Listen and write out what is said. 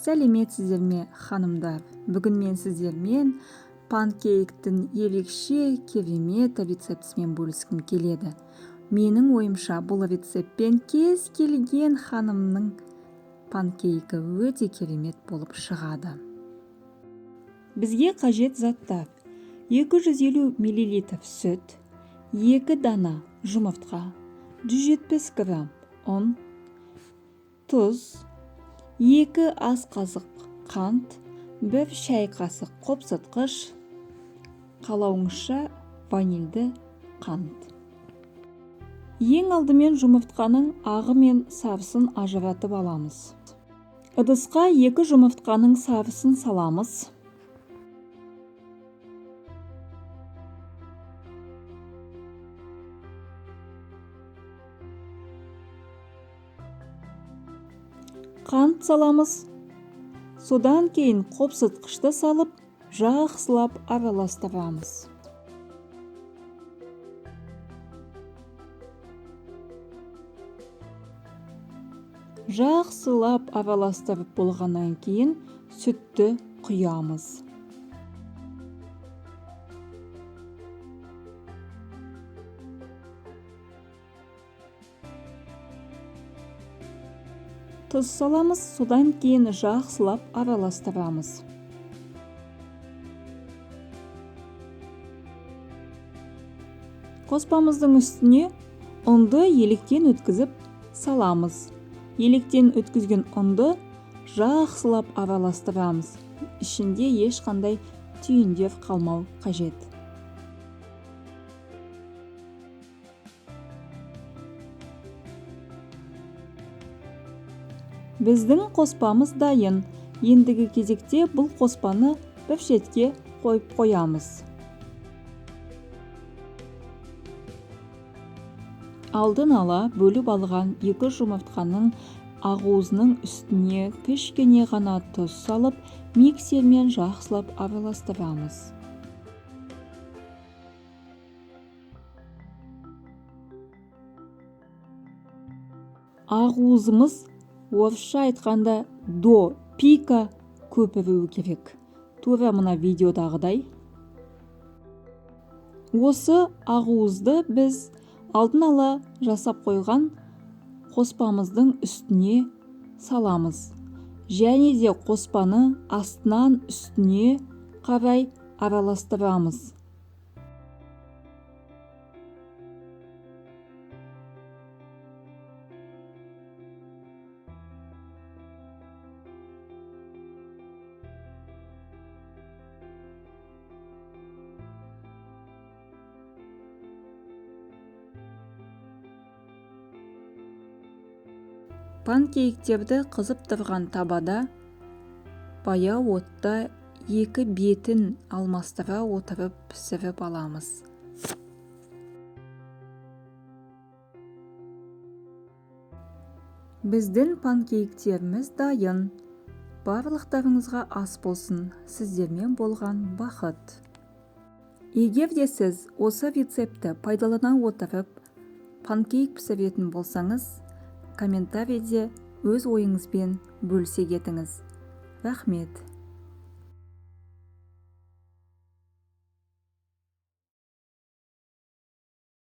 Сәлеметсіздер ме, ханымдар? Бүгін мен сіздермен панкейктің ерекше керемет рецептісімен бөліскім келеді. Менің ойымша, бұл рецептпен кез келген ханымның панкейкі өте керемет болып шығады. Бізге қажет заттар: 250 мл сүт, 2 дана жұмыртқа, 170 грамм ұн, тұз, 2 ас қасық қант, 1 шай қасық қопсытқыш, қалауыңызша ванильді қант. Ең алдымен жұмыртқаның ағы мен сарысын ажыратып аламыз. Ыдысқа 2 жұмыртқаның сарысын саламыз. Қант саламыз. Содан кейін қопсытқышты салып, жақсылап араластырамыз. Жақсылап араластырып болғаннан кейін сүтті құямыз. Тұз саламыз, содан кейін жақсылап араластырамыз. Қоспамыздың үстіне ұнды електен өткізіп саламыз. Електен өткізген ұнды жақсылап араластырамыз. Ішінде ешқандай түйіндер қалмау қажет. Біздің қоспамыз дайын. Ендігі кезекте бұл қоспаны бір шетке қойып қоямыз. Алдын ала бөліп алған 2 жұмыртқаның ақуызының үстіне кішкене ғана тұз салып, миксермен жақсылап араластырамыз. Ақуызымыз орысша айтқанда до пика көпіруі керек. Тура мына видеодағыдай. Осы ақуызды біз алдын ала жасап қойған қоспамыздың үстіне саламыз. Және де қоспаны астынан үстіне қарай араластырамыз. Панкейктерді қызып тұрған табада баяу отта 2 бетін алмастыра отырып пісіріп аламыз. Біздің панкейктеріміз дайын. Барлықтарыңызға ас болсын. Сіздермен болған бақыт. Егер де сіз осы рецепті пайдалана отырып панкейк пісіретін болсаңыз, комментарийде өз ойыңызбен бөлісе кетіңіз. Рахмет.